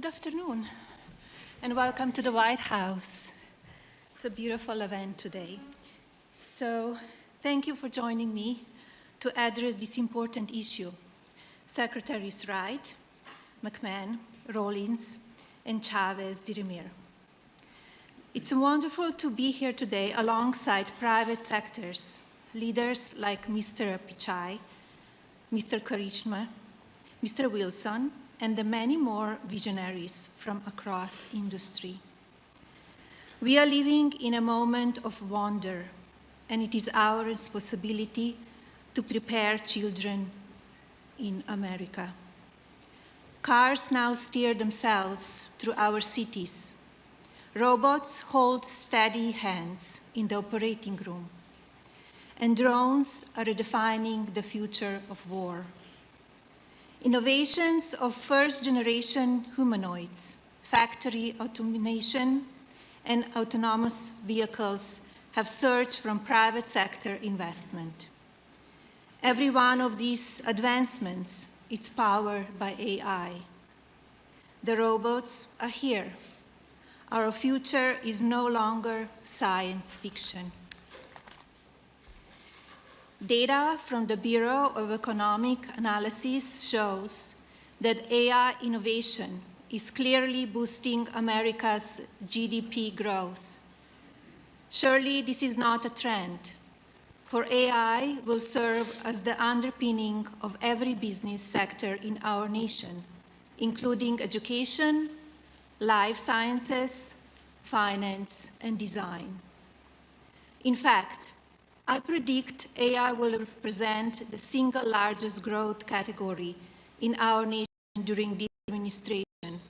Good afternoon, and welcome to the White House. It's a beautiful event today. So, thank you for joining me to address this important issue. Secretaries Wright, McMahon, Rawlings, and Chavez de Remir. It's wonderful to be here today alongside private sectors, leaders like Mr. Pichai, Mr. Karishma, Mr. Wilson, and the many more visionaries from across industry. We are living in a moment of wonder, and it is our responsibility to prepare children in America. Cars now steer themselves through our cities. Robots hold steady hands in the operating room. And drones are redefining the future of war. Innovations of first-generation humanoids, factory automation, and autonomous vehicles have surged from private sector investment. Every one of these advancements is powered by AI. The robots are here. Our future is no longer science fiction. Data from the Bureau of Economic Analysis shows that AI innovation is clearly boosting America's GDP growth. Surely this is not a trend, for AI will serve as the underpinning of every business sector in our nation, including education, life sciences, finance, and design. In fact, I predict AI will represent the single largest growth category in our nation during this administration,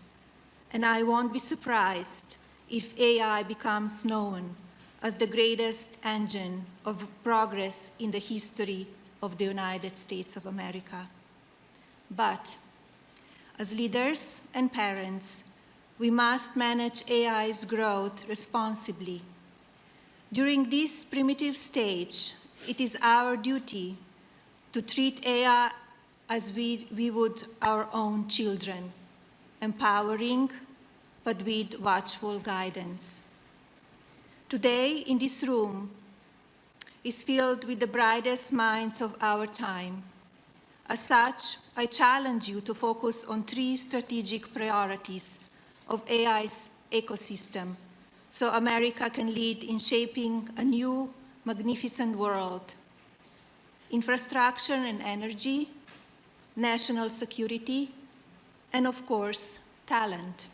and I won't be surprised if AI becomes known as the greatest engine of progress in the history of the United States of America. But as leaders and parents, we must manage AI's growth responsibly. During this primitive stage, it is our duty to treat AI as we would our own children, empowering but with watchful guidance. Today, in this room, is filled with the brightest minds of our time. As such, I challenge you to focus on 3 strategic priorities of AI's ecosystem, so America can lead in shaping a new, magnificent world. Infrastructure and energy, national security, and of course, talent.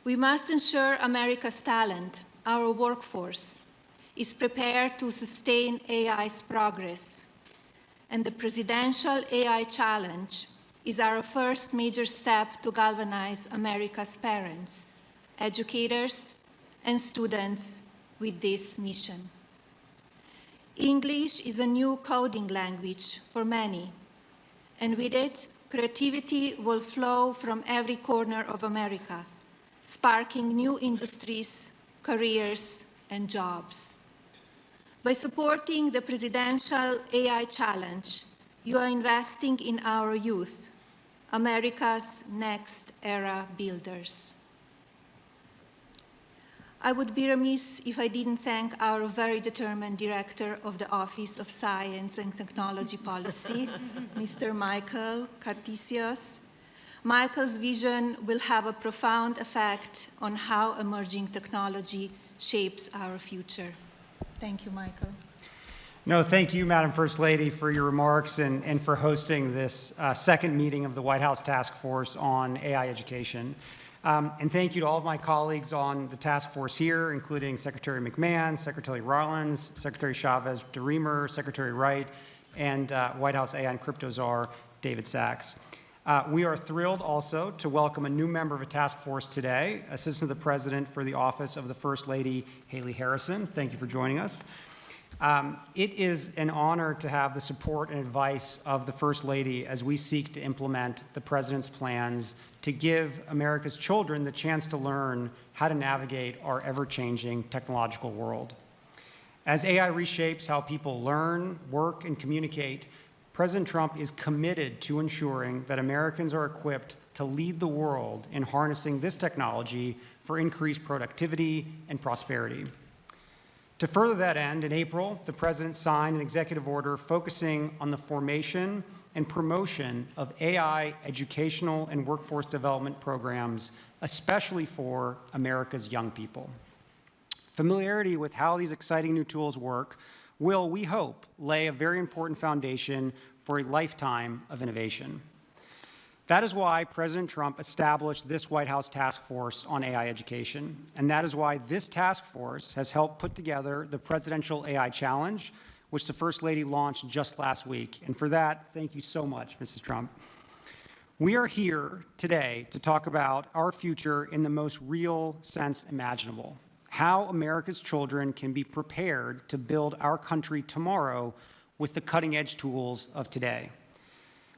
We must ensure America's talent, our workforce, is prepared to sustain AI's progress. And the Presidential AI Challenge is our first major step to galvanize America's parents, educators, and students with this mission. English is a new coding language for many, and with it, creativity will flow from every corner of America, sparking new industries, careers, and jobs. By supporting the Presidential AI Challenge, you are investing in our youth, America's next era builders. I would be remiss if I didn't thank our very determined Director of the Office of Science and Technology Policy, Mr. Michael Cartesius. Michael's vision will have a profound effect on how emerging technology shapes our future. Thank you, Michael. No, thank you, Madam First Lady, for your remarks and for hosting this second meeting of the White House Task Force on AI Education. And thank you to all of my colleagues on the task force here, including Secretary McMahon, Secretary Rawlings, Secretary Chavez de Remir, Secretary Wright, and White House AI and Crypto Czar David Sachs. We are thrilled also to welcome a new member of a task force today, Assistant to the President for the Office of the First Lady, Haley Harrison. Thank you for joining us. It is an honor to have the support and advice of the First Lady as we seek to implement the President's plans to give America's children the chance to learn how to navigate our ever-changing technological world. As AI reshapes how people learn, work, and communicate, President Trump is committed to ensuring that Americans are equipped to lead the world in harnessing this technology for increased productivity and prosperity. To further that end, in April, the President signed an executive order focusing on the formation and promotion of AI educational and workforce development programs, especially for America's young people. Familiarity with how these exciting new tools work will, we hope, lay a very important foundation for a lifetime of innovation. That is why President Trump established this White House task force on AI education, and that is why this task force has helped put together the Presidential AI Challenge, which the First Lady launched just last week. And for that, thank you so much, Mrs. Trump. We are here today to talk about our future in the most real sense imaginable, how America's children can be prepared to build our country tomorrow with the cutting-edge tools of today.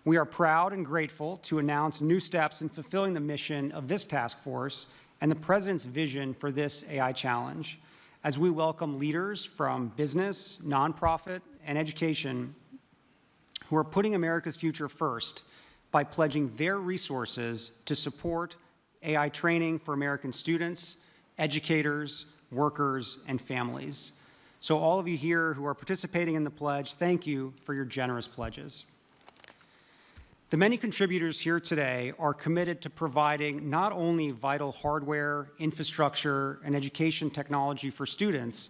We are proud and grateful to announce new steps in fulfilling the mission of this task force and the President's vision for this AI challenge, as we welcome leaders from business, nonprofit, and education who are putting America's future first by pledging their resources to support AI training for American students, educators, workers, and families. So all of you here who are participating in the pledge, thank you for your generous pledges. The many contributors here today are committed to providing not only vital hardware, infrastructure, and education technology for students,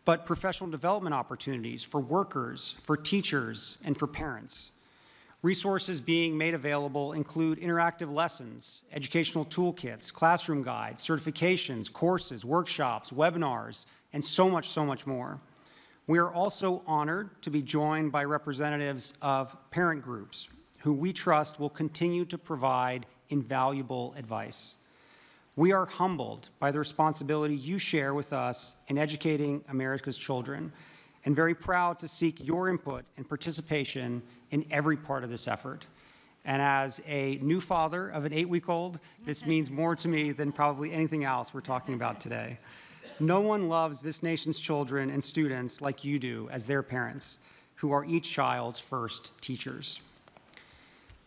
but professional development opportunities for workers, for teachers, and for parents. Resources being made available include interactive lessons, educational toolkits, classroom guides, certifications, courses, workshops, webinars, and so much more. We are also honored to be joined by representatives of parent groups who we trust will continue to provide invaluable advice. We are humbled by the responsibility you share with us in educating America's children, and very proud to seek your input and participation in every part of this effort. And as a new father of an 8-week-old, this means more to me than probably anything else we're talking about today. No one loves this nation's children and students like you do as their parents, who are each child's first teachers.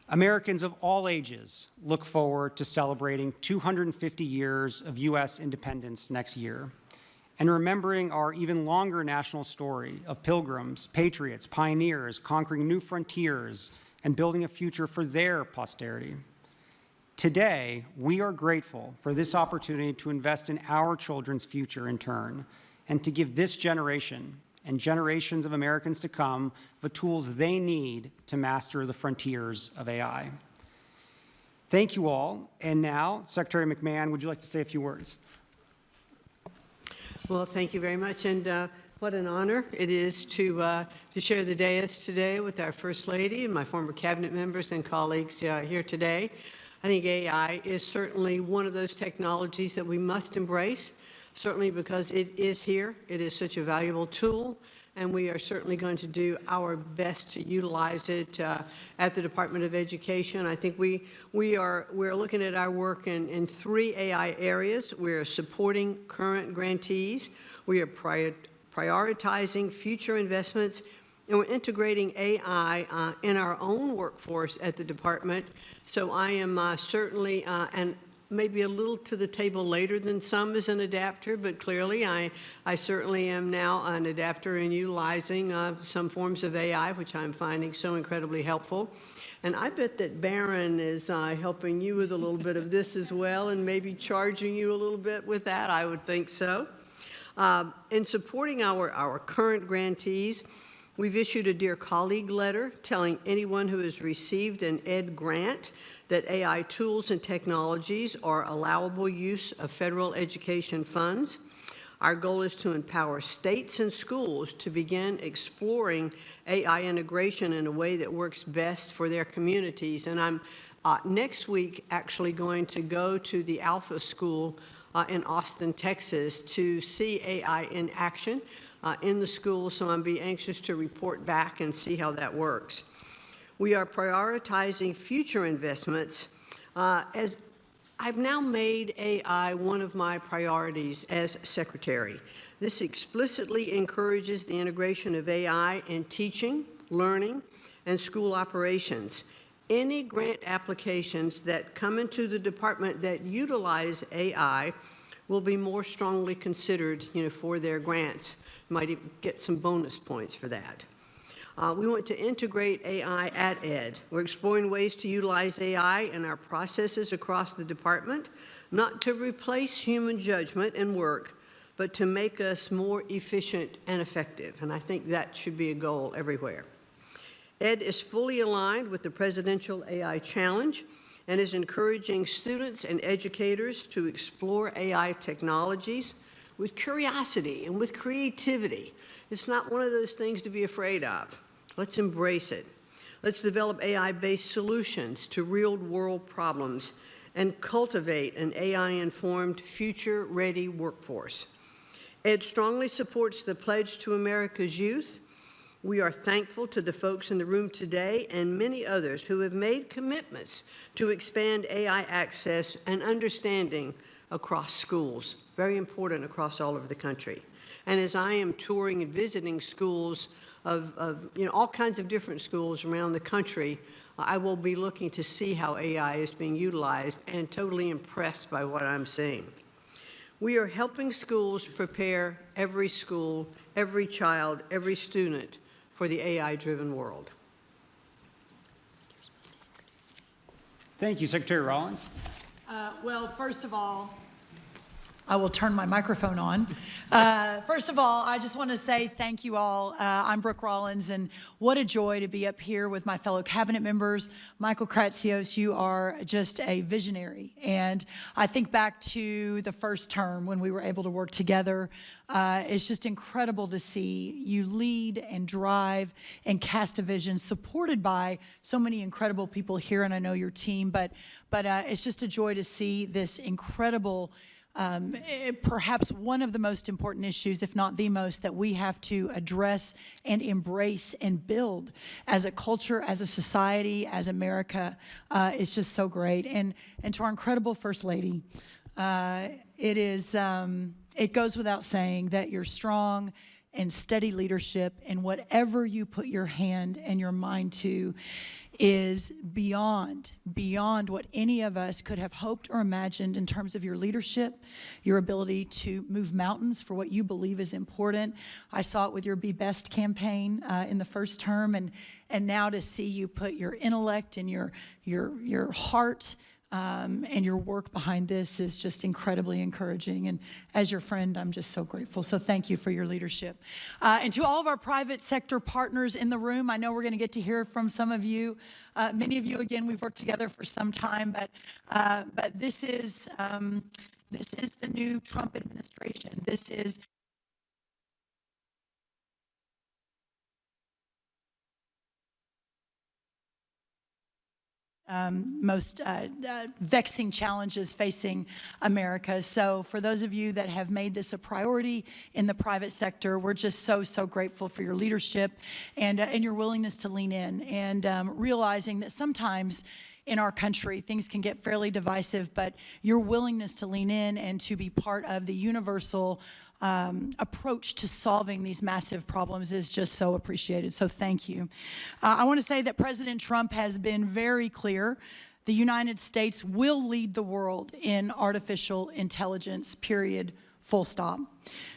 Americans of all ages look forward to celebrating 250 years of U.S. independence next year and remembering our even longer national story of pilgrims, patriots, pioneers, conquering new frontiers and building a future for their posterity. Today, we are grateful for this opportunity to invest in our children's future in turn and to give this generation and generations of Americans to come the tools they need to master the frontiers of AI. Thank you all. And now, Secretary McMahon, would you like to say a few words? Well, thank you very much. And what an honor it is to share the dais today with our First Lady and my former cabinet members and colleagues here today. I think AI is certainly one of those technologies that we must embrace. Certainly because it is here. It is such a valuable tool, and we are certainly going to do our best to utilize it at the Department of Education. I think we're looking at our work in 3 AI areas. We're supporting current grantees. We are prioritizing future investments, and we're integrating AI in our own workforce at the department. So I am certainly, and maybe a little to the table later than some as an adapter, but clearly I certainly am now an adapter in utilizing some forms of AI, which I'm finding so incredibly helpful. And I bet that Barron is helping you with a little bit of this as well, and maybe charging you a little bit with that. I would think so. In supporting our current grantees, we've issued a Dear Colleague letter telling anyone who has received an ED grant that AI tools and technologies are allowable use of federal education funds. Our goal is to empower states and schools to begin exploring AI integration in a way that works best for their communities. And I'm next week actually going to go to the Alpha School in Austin, Texas to see AI in action in the school, so I'm be anxious to report back and see how that works. We are prioritizing future investments as I've now made AI one of my priorities as secretary. This explicitly encourages the integration of AI in teaching, learning, and school operations. Any grant applications that come into the department that utilize AI will be more strongly considered, for their grants. Might even get some bonus points for that. We want to integrate AI at Ed. We're exploring ways to utilize AI in our processes across the department, not to replace human judgment and work, but to make us more efficient and effective. And I think that should be a goal everywhere. Ed is fully aligned with the Presidential AI Challenge and is encouraging students and educators to explore AI technologies with curiosity and with creativity. It's not one of those things to be afraid of. Let's embrace it. Let's develop AI-based solutions to real-world problems and cultivate an AI-informed, future-ready workforce. Ed strongly supports the Pledge to America's Youth. We are thankful to the folks in the room today and many others who have made commitments to expand AI access and understanding across schools, very important across all over the country. And as I am touring and visiting schools of all kinds of different schools around the country, I will be looking to see how AI is being utilized and totally impressed by what I'm seeing. We are helping schools prepare every school, every child, every student for the AI-driven world. Thank you, Secretary Rollins. Well, first of all, I will turn my microphone on. First of all, I just want to say thank you all. I'm Brooke Rollins, and what a joy to be up here with my fellow cabinet members. Michael Kratsios, you are just a visionary. And I think back to the first term when we were able to work together. It's just incredible to see you lead and drive and cast a vision supported by so many incredible people here, and I know your team. But it's just a joy to see this incredible perhaps one of the most important issues, if not the most, that we have to address and embrace and build as a culture, as a society, as America. It's just so great. And to our incredible First Lady, it goes without saying that your strong and steady leadership in whatever you put your hand and your mind to is beyond what any of us could have hoped or imagined in terms of your leadership, your ability to move mountains for what you believe is important. I saw it with your Be Best campaign in the first term, and now to see you put your intellect and your heart and your work behind this is just incredibly encouraging. And as your friend, I'm just so grateful. So thank you for your leadership. And to all of our private sector partners in the room, I know we're going to get to hear from some of you. Many of you, again, we've worked together for some time, but this is the new Trump administration. This is most vexing challenges facing America. So for those of you that have made this a priority in the private sector, we're just so grateful for your leadership and your willingness to lean in and realizing that sometimes in our country, things can get fairly divisive, but your willingness to lean in and to be part of the universal approach to solving these massive problems is just so appreciated. So thank you. I want to say that President Trump has been very clear. The United States will lead the world in artificial intelligence, period, full stop.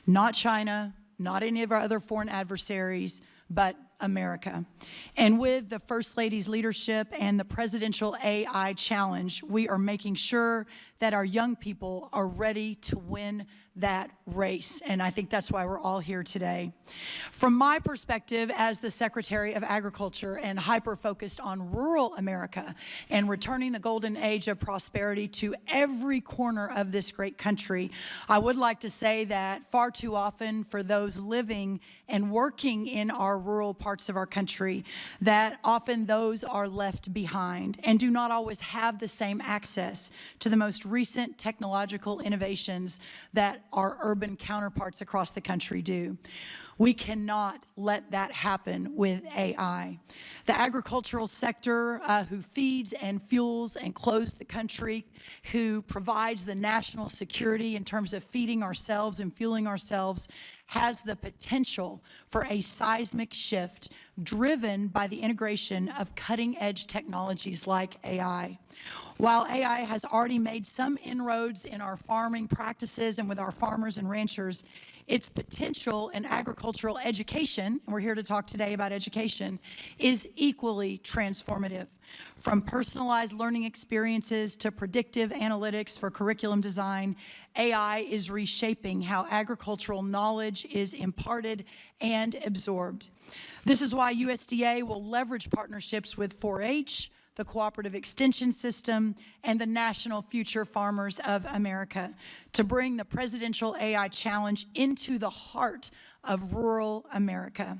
Not China, not any of our other foreign adversaries, but America. And with the First Lady's leadership and the Presidential AI Challenge, we are making sure that our young people are ready to win that race. And I think that's why we're all here today. From my perspective as the Secretary of Agriculture and hyper-focused on rural America and returning the golden age of prosperity to every corner of this great country, I would like to say that far too often for those living and working in our rural parts of our country, that often those are left behind and do not always have the same access to the most recent technological innovations that our urban counterparts across the country do. We cannot let that happen with AI. The agricultural sector, who feeds and fuels and clothes the country, who provides the national security in terms of feeding ourselves and fueling ourselves, has the potential for a seismic shift driven by the integration of cutting-edge technologies like AI. While AI has already made some inroads in our farming practices and with our farmers and ranchers, its potential in agricultural education, and we're here to talk today about education, is equally transformative. From personalized learning experiences to predictive analytics for curriculum design, AI is reshaping how agricultural knowledge is imparted and absorbed. This is why USDA will leverage partnerships with 4-H, the Cooperative Extension System, and the National Future Farmers of America to bring the Presidential AI Challenge into the heart of rural America.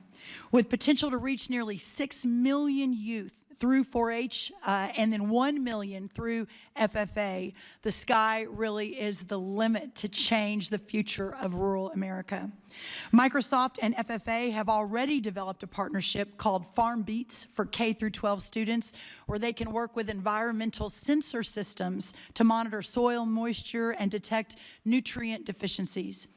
With potential to reach nearly 6 million youth through 4-H and then 1 million through FFA, the sky really is the limit to change the future of rural America. Microsoft and FFA have already developed a partnership called Farm Beats for K through 12 students, where they can work with environmental sensor systems to monitor soil moisture and detect nutrient deficiencies.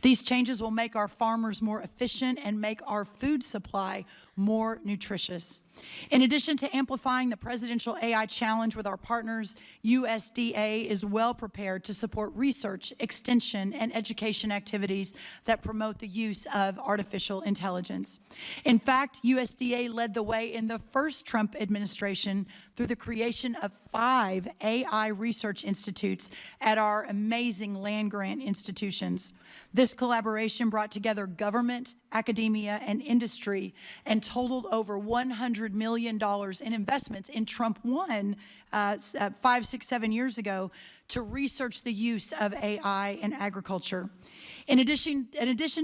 These changes will make our farmers more efficient and make our food supply more nutritious. In addition to amplifying the Presidential AI Challenge with our partners, USDA is well prepared to support research, extension, and education activities that promote the use of artificial intelligence. In fact, USDA led the way in the first Trump administration through the creation of 5 AI research institutes at our amazing land-grant institutions. This collaboration brought together government, academia, and industry and totaled over $100 million in investments in Trump 1 5, 6, 7 years ago to research the use of AI in agriculture. In addition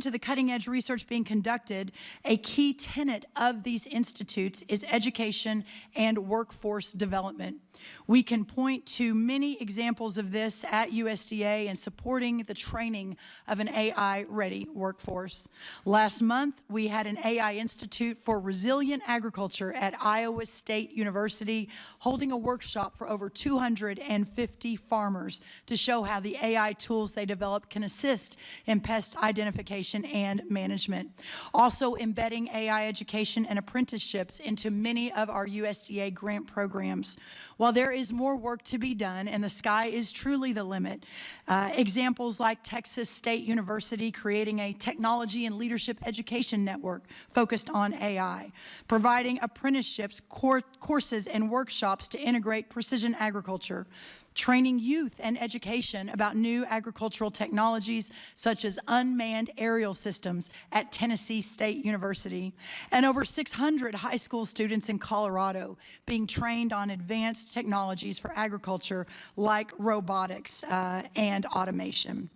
to the cutting-edge research being conducted, a key tenet of these institutes is education and workforce development. We can point to many examples of this at USDA in supporting the training of an AI-ready workforce. Last month, we had an AI Institute for Resilient Agriculture at Iowa State University holding a workshop for over 250 farmers to show how the AI tools they developed can assist in pest identification and management. Also embedding AI education and apprenticeships into many of our USDA grant programs. While there is more work to be done and the sky is truly the limit, examples like Texas State University creating a technology and leadership education network focused on AI, providing apprenticeships, courses, and workshops to integrate precision agriculture, training youth and education about new agricultural technologies such as unmanned aerial systems at Tennessee State University, and over 600 high school students in Colorado being trained on advanced technologies for agriculture like robotics and automation.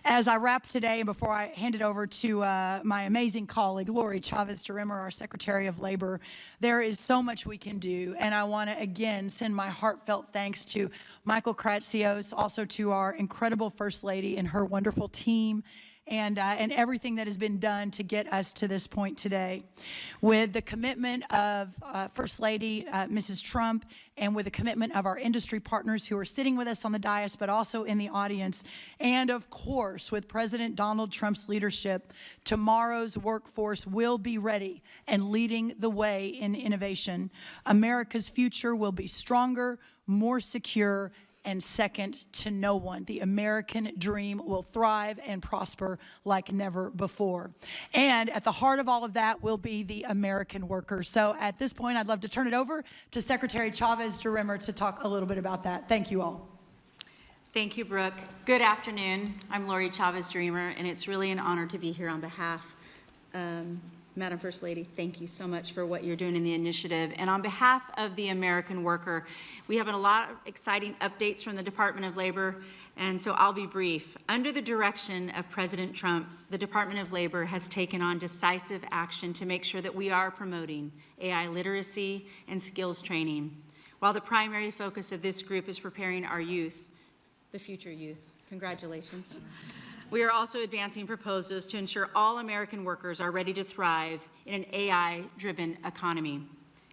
As I wrap today, and before I hand it over to my amazing colleague, Lori Chavez-DeRimmer, our Secretary of Labor, there is so much we can do, and I want to, again, send my heartfelt thanks to Michael Kratsios, also to our incredible First Lady and her wonderful team, and everything that has been done to get us to this point today. With the commitment of First Lady, Mrs. Trump, and with the commitment of our industry partners who are sitting with us on the dais, but also in the audience, and of course, with President Donald Trump's leadership, tomorrow's workforce will be ready and leading the way in innovation. America's future will be stronger, more secure, and second to no one. The American dream will thrive and prosper like never before. And at the heart of all of that will be the American worker. So at this point, I'd love to turn it over to Secretary Chavez-DeRimmer to talk a little bit about that. Thank you all. Thank you, Brooke. Good afternoon. I'm Lori Chavez-DeRimmer, and it's really an honor to be here on behalf Madam First Lady, thank you so much for what you're doing in the initiative. And on behalf of the American worker, we have a lot of exciting updates from the Department of Labor, and so I'll be brief. Under the direction of President Trump, the Department of Labor has taken on decisive action to make sure that we are promoting AI literacy and skills training, while the primary focus of this group is preparing our youth, the future youth. Congratulations. We are also advancing proposals to ensure all American workers are ready to thrive in an AI-driven economy.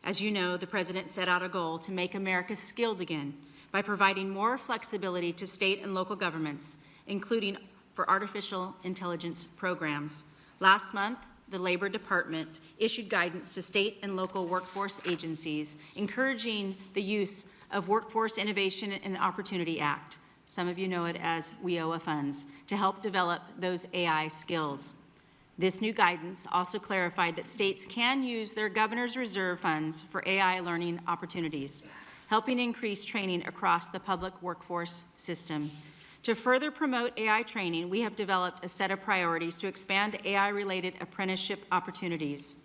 As you know, the President set out a goal to make America skilled again by providing more flexibility to state and local governments, including for artificial intelligence programs. Last month, the Labor Department issued guidance to state and local workforce agencies encouraging the use of Workforce Innovation and Opportunity Act, some of you know it as WIOA funds, to help develop those AI skills. This new guidance also clarified that states can use their governor's reserve funds for AI learning opportunities, helping increase training across the public workforce system. To further promote AI training, we have developed a set of priorities to expand AI-related apprenticeship opportunities.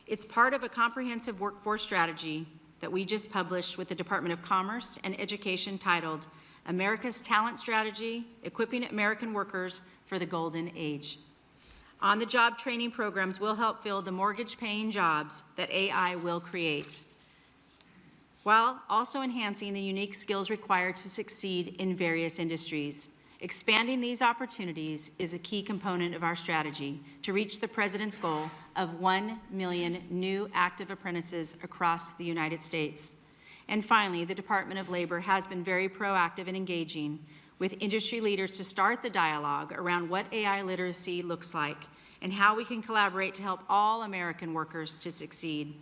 It's part of a comprehensive workforce strategy that we just published with the Department of Commerce and Education titled America's Talent Strategy, Equipping American Workers for the Golden Age. On-the-job training programs will help fill the mortgage-paying jobs that AI will create, while also enhancing the unique skills required to succeed in various industries. Expanding these opportunities is a key component of our strategy to reach the President's goal of 1 million new active apprentices across the United States. And finally, the Department of Labor has been very proactive in engaging with industry leaders to start the dialogue around what AI literacy looks like and how we can collaborate to help all American workers to succeed.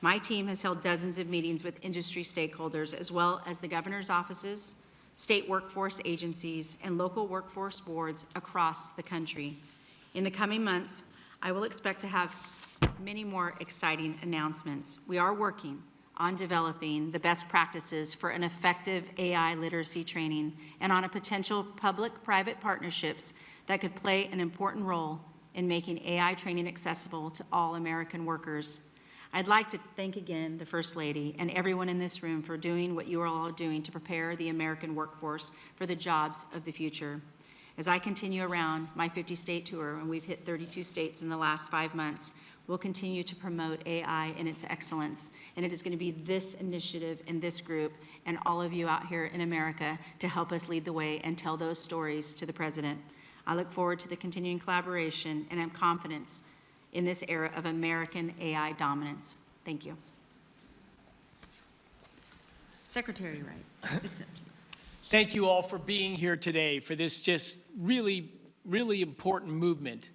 My team has held dozens of meetings with industry stakeholders, as well as the governor's offices, state workforce agencies, and local workforce boards across the country. In the coming months, I will expect to have many more exciting announcements. We are working on developing the best practices for an effective AI literacy training and on a potential public-private partnerships that could play an important role in making AI training accessible to all American workers. I'd like to thank again the First Lady and everyone in this room for doing what you are all doing to prepare the American workforce for the jobs of the future. As I continue around my 50-state tour, and we've hit 32 states in the last 5 months, we'll continue to promote AI and its excellence. And it is going to be this initiative and this group and all of you out here in America to help us lead the way and tell those stories to the President. I look forward to the continuing collaboration and have confidence in this era of American AI dominance. Thank you. Secretary Wright, it's up to you. Thank you all for being here today for this just really, really important movement.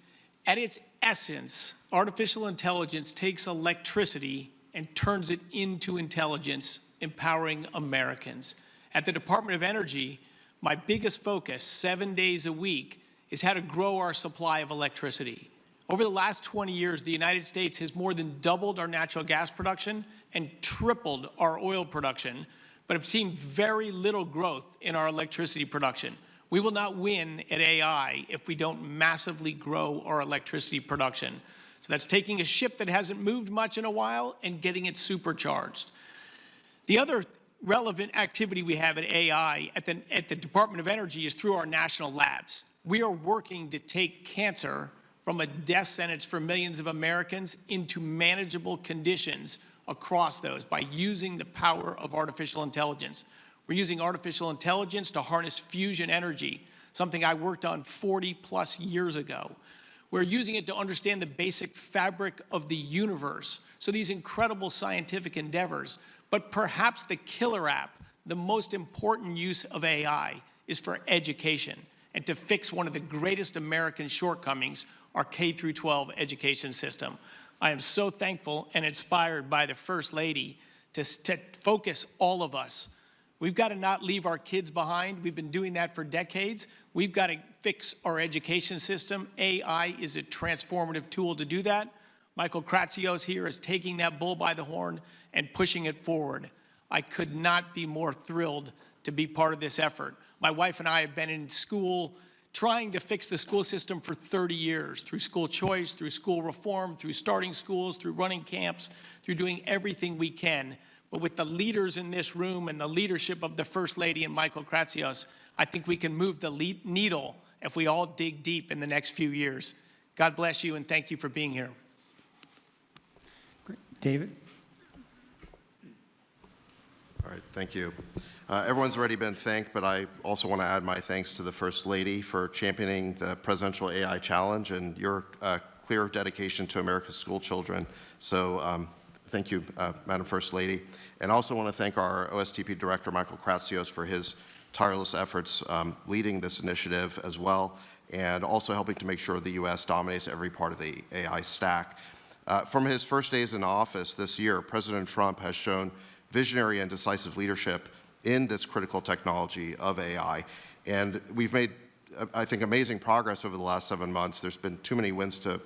At its essence, artificial intelligence takes electricity and turns it into intelligence, empowering Americans. At the Department of Energy, my biggest focus, 7 days a week, is how to grow our supply of electricity. Over the last 20 years, the United States has more than doubled our natural gas production and tripled our oil production, but have seen very little growth in our electricity production. We will not win at AI if we don't massively grow our electricity production. So that's taking a ship that hasn't moved much in a while and getting it supercharged. The other relevant activity we have at AI at the Department of Energy is through our national labs. We are working to take cancer from a death sentence for millions of Americans into manageable conditions across those by using the power of artificial intelligence. We're using artificial intelligence to harness fusion energy, something I worked on 40+ years ago. We're using it to understand the basic fabric of the universe. So these incredible scientific endeavors, but perhaps the killer app, the most important use of AI is for education and to fix one of the greatest American shortcomings, our K-12 education system. I am so thankful and inspired by the First Lady to focus all of us. We've got to not leave our kids behind. We've been doing that for decades. We've got to fix our education system. AI is a transformative tool to do that. Michael Kratsios here is taking that bull by the horn and pushing it forward. I could not be more thrilled to be part of this effort. My wife and I have been in school trying to fix the school system for 30 years, through school choice, through school reform, through starting schools, through running camps, through doing everything we can. But with the leaders in this room and the leadership of the First Lady and Michael Kratsios, I think we can move the needle if we all dig deep in the next few years. God bless you, and thank you for being here. Great. David? All right, thank you. Everyone's already been thanked, but I also want to add my thanks to the First Lady for championing the Presidential AI Challenge and your clear dedication to America's school children. So thank you, Madam First Lady. And I also want to thank our OSTP Director, Michael Kratsios, for his tireless efforts leading this initiative as well. and also helping to make sure the U.S. dominates every part of the AI stack. From his first days in office this year, President Trump has shown visionary and decisive leadership in this critical technology of AI. And we've made, I think, amazing progress over the last 7 months. There's been too many wins to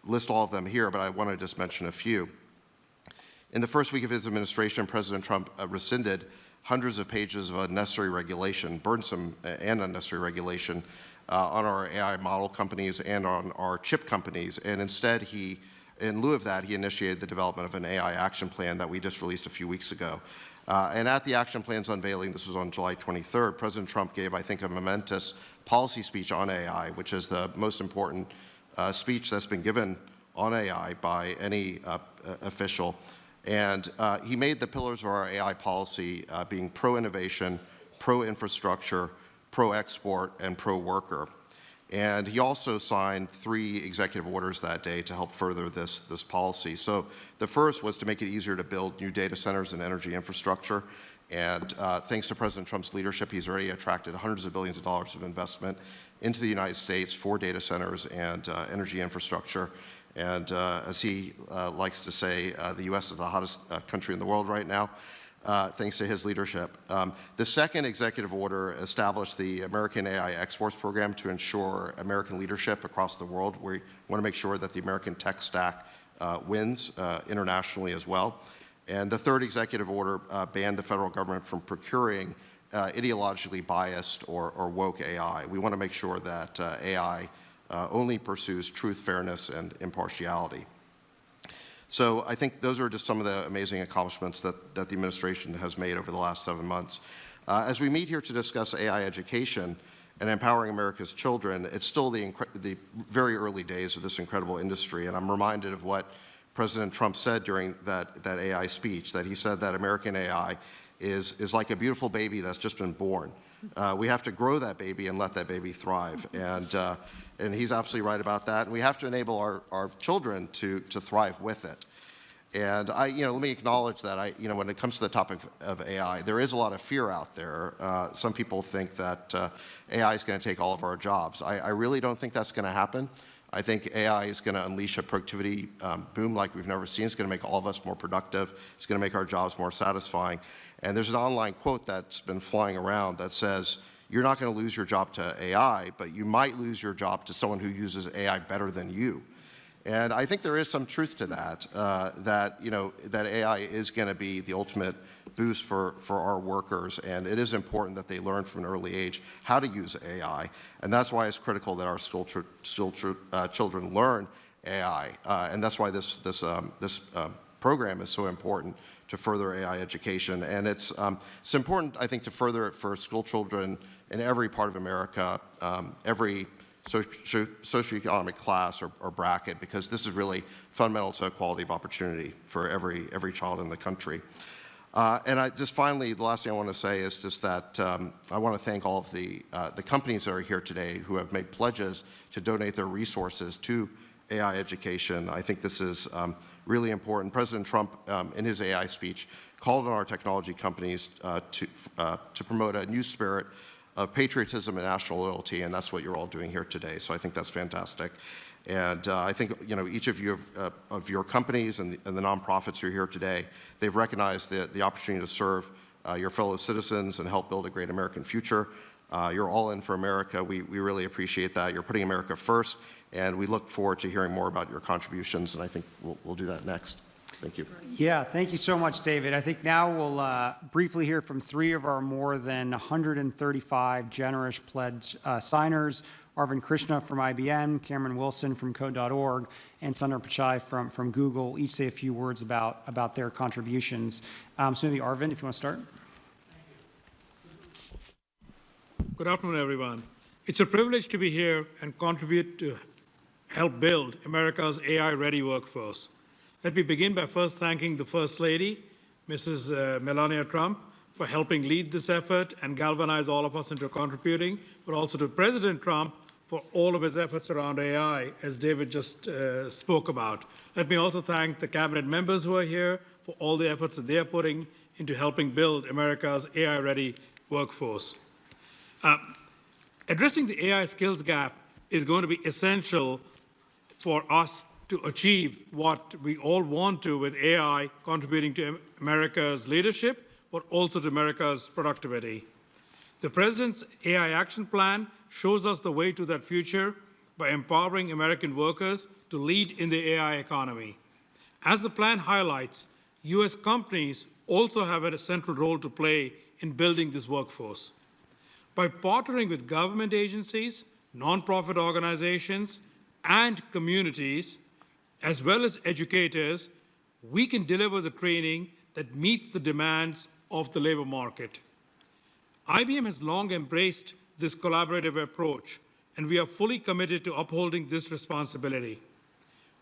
list all of them here, but I want to just mention a few. In the first week of his administration, President Trump rescinded hundreds of pages of unnecessary regulation, burdensome and unnecessary regulation, on our AI model companies and on our chip companies. And instead, in lieu of that, he initiated the development of an AI action plan that we just released a few weeks ago. And at the action plan's unveiling, this was on July 23rd, President Trump gave, I think, a momentous policy speech on AI, which is the most important speech that's been given on AI by any official. And he made the pillars of our AI policy being pro-innovation, pro-infrastructure, pro-export, and pro-worker. And he also signed 3 executive orders that day to help further this policy. So the first was to make it easier to build new data centers and energy infrastructure. And thanks to President Trump's leadership, he's already attracted hundreds of billions of dollars of investment into the United States for data centers and energy infrastructure. And as he likes to say, the U.S. is the hottest country in the world right now, thanks to his leadership. The second executive order established the American AI Exports Program to ensure American leadership across the world. We want to make sure that the American tech stack wins internationally as well. And the third executive order banned the federal government from procuring ideologically biased or woke AI. We want to make sure that AI only pursues truth, fairness, and impartiality. So I think those are just some of the amazing accomplishments that the administration has made over the last 7 months. As we meet here to discuss AI education and empowering America's children, it's still the very early days of this incredible industry, and I'm reminded of what President Trump said during that AI speech, that he said that American AI is like a beautiful baby that's just been born. We have to grow that baby and let that baby thrive. And he's absolutely right about that. And we have to enable our children to thrive with it. And let me acknowledge that when it comes to the topic of AI, there is a lot of fear out there. Some people think that AI is going to take all of our jobs. I really don't think that's going to happen. I think AI is going to unleash a productivity boom like we've never seen. It's going to make all of us more productive. It's going to make our jobs more satisfying. And there's an online quote that's been flying around that says, you're not going to lose your job to AI, but you might lose your job to someone who uses AI better than you. And I think there is some truth to that, that AI is going to be the ultimate boost for our workers, and it is important that they learn from an early age how to use AI, and that's why it's critical that our children learn AI, and that's why this program is so important to further AI education. And it's important, I think, to further it for school children in every part of America, every socioeconomic class or bracket, because this is really fundamental to equality of opportunity for every child in the country. And finally, the last thing I want to say is just that I want to thank all of the companies that are here today who have made pledges to donate their resources to AI education. I think this is really important. President Trump, in his AI speech, called on our technology companies to promote a new spirit of patriotism and national loyalty, and that's what you're all doing here today. So I think that's fantastic. And I think each of you of your companies and the nonprofits who are here today, they've recognized the opportunity to serve your fellow citizens and help build a great American future. You're all in for America. We really appreciate that. You're putting America first, and we look forward to hearing more about your contributions, and I think we'll do that next. Thank you. Yeah, thank you so much, David. I think now we'll briefly hear from 3 of our more than 135 generous pledge signers: Arvind Krishna from IBM, Cameron Wilson from Code.org, and Sundar Pichai from Google. Each say a few words about their contributions. So maybe Arvind, if you want to start. Good afternoon, everyone. It's a privilege to be here and contribute to help build America's AI-ready workforce. Let me begin by first thanking the First Lady, Mrs. Melania Trump, for helping lead this effort and galvanize all of us into contributing, but also to President Trump for all of his efforts around AI, as David just spoke about. Let me also thank the cabinet members who are here for all the efforts that they are putting into helping build America's AI-ready workforce. Addressing the AI skills gap is going to be essential for us to achieve what we all want to with AI contributing to America's leadership, but also to America's productivity. The President's AI Action Plan shows us the way to that future by empowering American workers to lead in the AI economy. As the plan highlights, U.S. companies also have a central role to play in building this workforce. By partnering with government agencies, nonprofit organizations, and communities, as well as educators, we can deliver the training that meets the demands of the labor market. IBM has long embraced this collaborative approach, and we are fully committed to upholding this responsibility.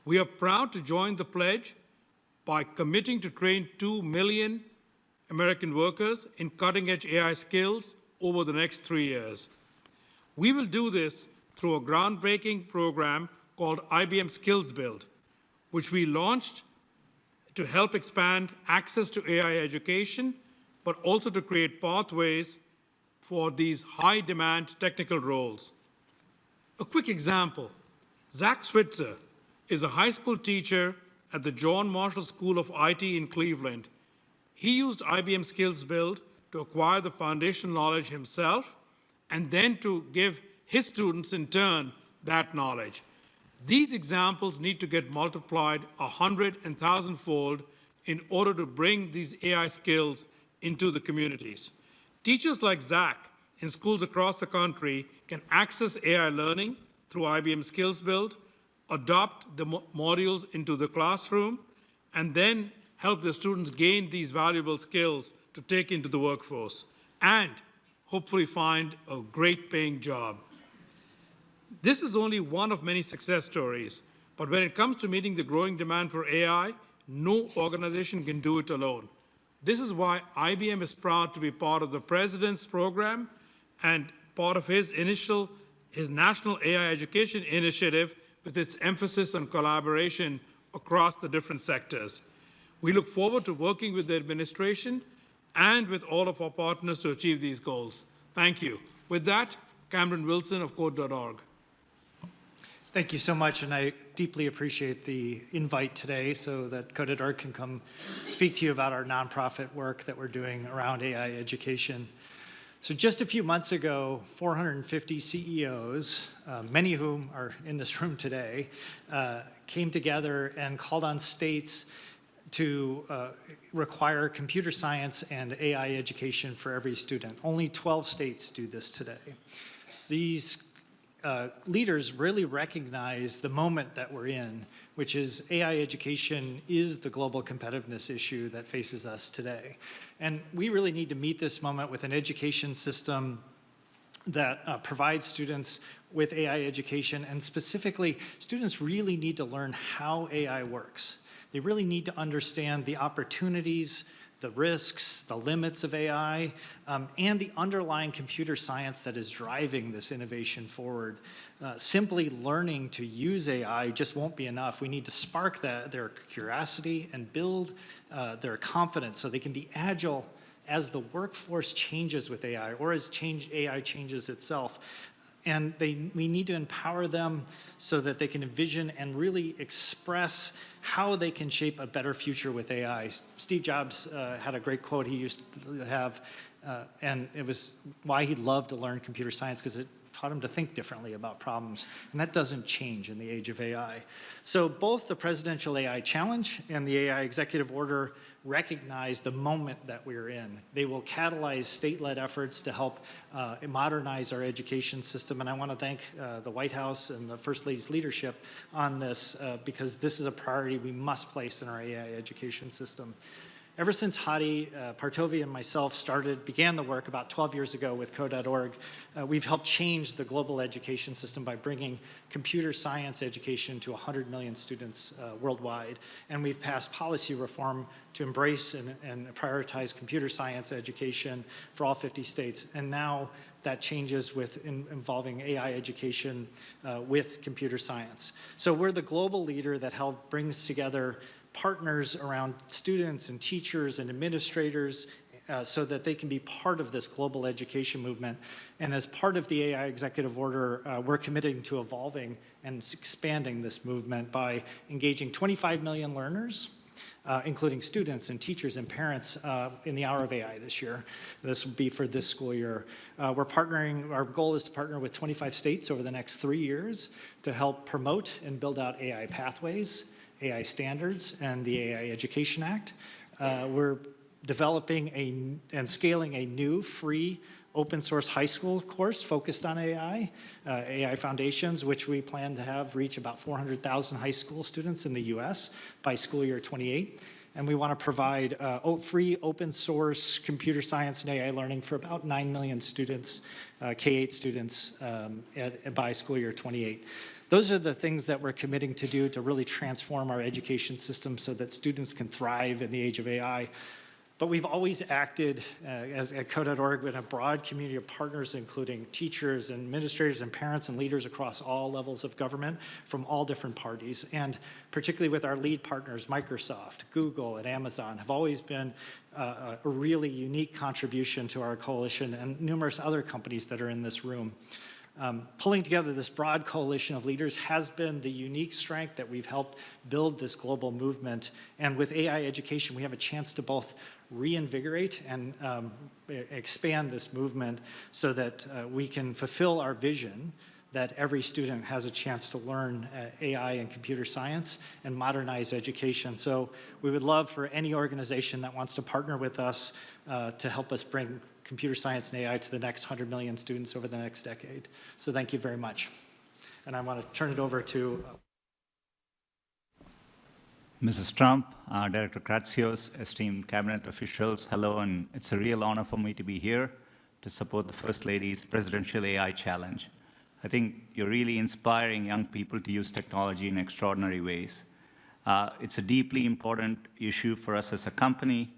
We are proud to join the pledge by committing to train 2 million American workers in cutting-edge AI skills over the next 3 years. We will do this through a groundbreaking program called IBM Skills Build, which we launched to help expand access to AI education, but also to create pathways for these high-demand technical roles. A quick example, Zach Switzer is a high school teacher at the John Marshall School of IT in Cleveland. He used IBM Skills Build to acquire the foundational knowledge himself and then to give his students in turn that knowledge. These examples need to get multiplied 100 and 1,000-fold in order to bring these AI skills into the communities. Teachers like Zach in schools across the country can access AI learning through IBM Skills Build, adopt the modules into the classroom, and then help the students gain these valuable skills to take into the workforce, and hopefully find a great paying job. This is only one of many success stories, but when it comes to meeting the growing demand for AI, no organization can do it alone. This is why IBM is proud to be part of the President's program and part of his National AI Education Initiative with its emphasis on collaboration across the different sectors. We look forward to working with the administration and with all of our partners to achieve these goals. Thank you. With that, Cameron Wilson of Code.org. Thank you so much, and I deeply appreciate the invite today so that Code.org can come speak to you about our nonprofit work that we're doing around AI education. So just a few months ago, 450 CEOs, many of whom are in this room today, came together and called on states to require computer science and AI education for every student. Only 12 states do this today. These leaders really recognize the moment that we're in, which is AI education is the global competitiveness issue that faces us today. And we really need to meet this moment with an education system that provides students with AI education, and specifically, students really need to learn how AI works. They really need to understand the opportunities, the risks, the limits of AI, and the underlying computer science that is driving this innovation forward. Simply learning to use AI just won't be enough. We need to spark their curiosity and build their confidence so they can be agile as the workforce changes with AI or as AI changes itself. And we need to empower them so that they can envision and really express how they can shape a better future with AI. Steve Jobs had a great quote he used to have, and it was why he loved to learn computer science, because it taught him to think differently about problems. And that doesn't change in the age of AI. So both the Presidential AI Challenge and the AI Executive Order recognize the moment that we're in. They will catalyze state-led efforts to help modernize our education system. And I want to thank the White House and the First Lady's leadership on this because this is a priority we must place in our AI education system. Ever since Hadi Partovi and myself began the work about 12 years ago with Code.org, we've helped change the global education system by bringing computer science education to 100 million students worldwide. And we've passed policy reform to embrace and prioritize computer science education for all 50 states. And now that changes with involving AI education with computer science. So we're the global leader that brings together partners around students and teachers and administrators so that they can be part of this global education movement. And as part of the AI executive order, we're committing to evolving and expanding this movement by engaging 25 million learners, including students and teachers and parents in the Hour of AI this year. This will be for this school year. We're partnering, our goal is to partner with 25 states over the next 3 years to help promote and build out AI pathways, AI standards, and the AI Education Act. We're developing and scaling a new free open source high school course focused on AI, AI Foundations, which we plan to have reach about 400,000 high school students in the US by school year 28. And we want to provide free open source computer science and AI learning for about 9 million students, K-8 students by school year 28. Those are the things that we're committing to do to really transform our education system so that students can thrive in the age of AI. But we've always acted at Code.org with a broad community of partners, including teachers, and administrators, and parents, and leaders across all levels of government from all different parties. And particularly with our lead partners, Microsoft, Google, and Amazon, have always been a really unique contribution to our coalition, and numerous other companies that are in this room. Pulling together this broad coalition of leaders has been the unique strength that we've helped build this global movement. And with AI education, we have a chance to both reinvigorate and expand this movement so that we can fulfill our vision that every student has a chance to learn AI and computer science and modernize education. So we would love for any organization that wants to partner with us to help us bring computer science and AI to the next 100 million students over the next decade. So thank you very much. And I want to turn it over to Mrs. Trump, Director Kratsios, esteemed cabinet officials, hello, and it's a real honor for me to be here to support the First Lady's Presidential AI Challenge. I think you're really inspiring young people to use technology in extraordinary ways. It's a deeply important issue for us as a company.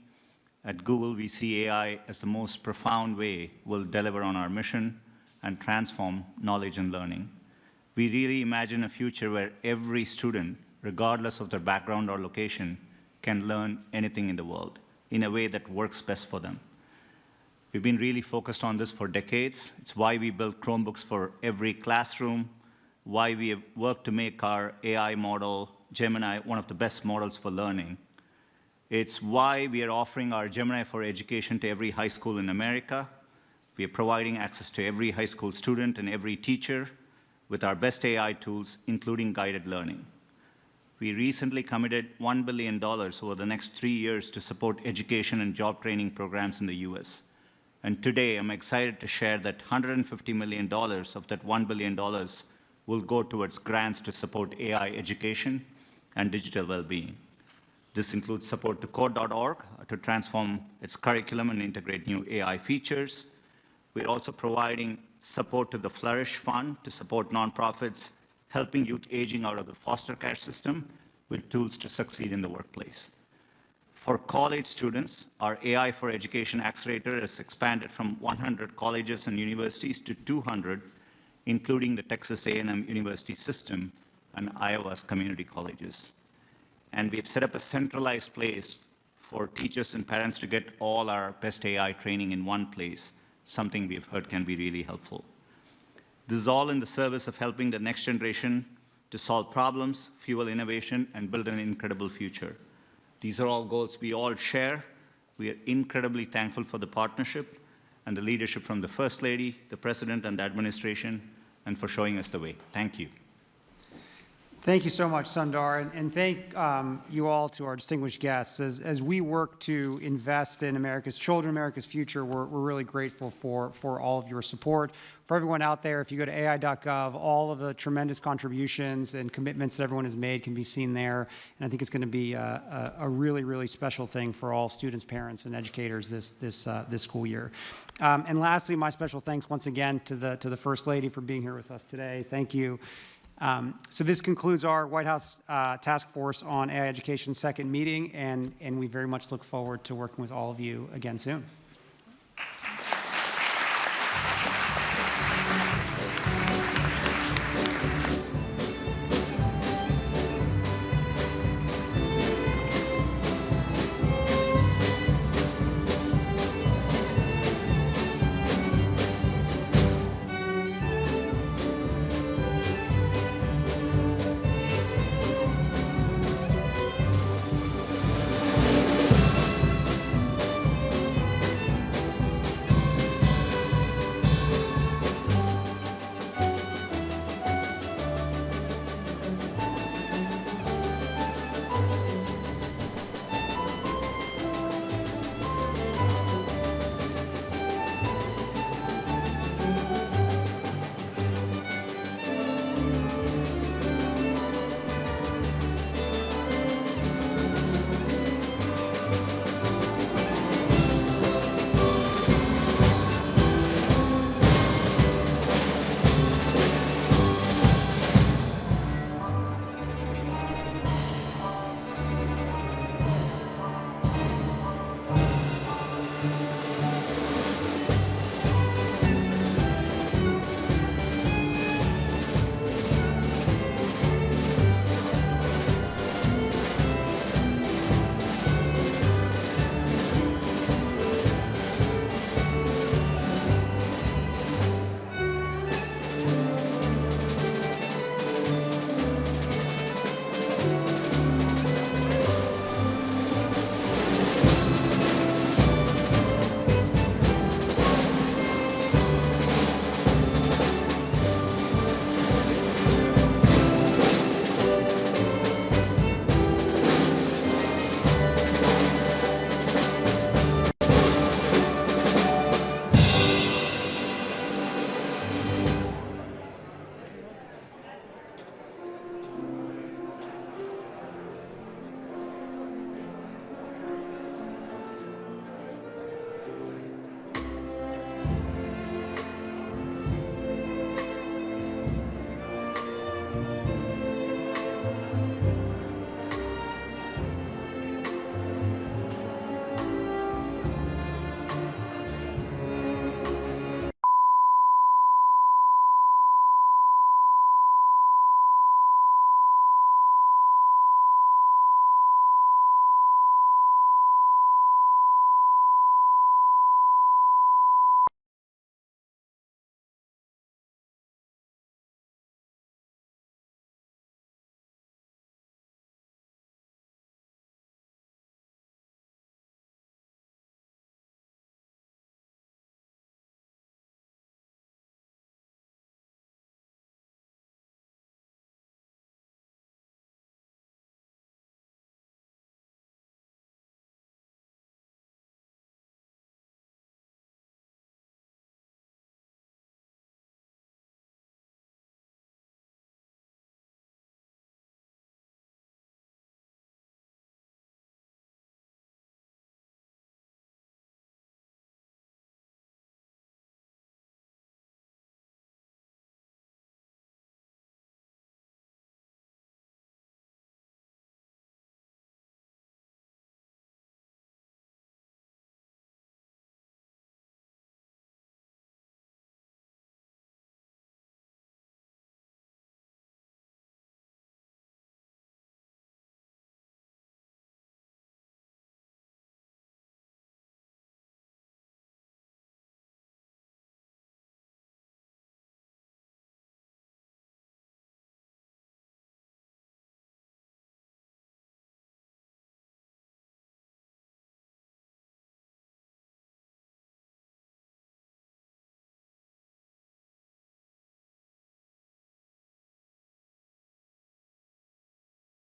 At Google, we see AI as the most profound way we'll deliver on our mission and transform knowledge and learning. We really imagine a future where every student, regardless of their background or location, can learn anything in the world in a way that works best for them. We've been really focused on this for decades. It's why we built Chromebooks for every classroom, why we have worked to make our AI model, Gemini, one of the best models for learning. It's why we are offering our Gemini for Education to every high school in America. We are providing access to every high school student and every teacher with our best AI tools, including guided learning. We recently committed $1 billion over the next 3 years to support education and job training programs in the US. And today, I'm excited to share that $150 million of that $1 billion will go towards grants to support AI education and digital well-being. This includes support to Code.org to transform its curriculum and integrate new AI features. We're also providing support to the Flourish Fund to support nonprofits helping youth aging out of the foster care system with tools to succeed in the workplace. For college students, our AI for Education Accelerator has expanded from 100 colleges and universities to 200, including the Texas A&M University System and Iowa's community colleges. And we've set up a centralized place for teachers and parents to get all our best AI training in one place, something we've heard can be really helpful. This is all in the service of helping the next generation to solve problems, fuel innovation, and build an incredible future. These are all goals we all share. We are incredibly thankful for the partnership and the leadership from the First Lady, the President, and the administration, and for showing us the way. Thank you. Thank you so much, Sundar, and thank you all to our distinguished guests. As we work to invest in America's children, America's future, we're really grateful for all of your support. For everyone out there, if you go to ai.gov, all of the tremendous contributions and commitments that everyone has made can be seen there. And I think it's going to be a really, really special thing for all students, parents, and educators this school year. And lastly, my special thanks once again to the First Lady for being here with us today. Thank you. So this concludes our White House Task Force on AI Education second meeting, and we very much look forward to working with all of you again soon.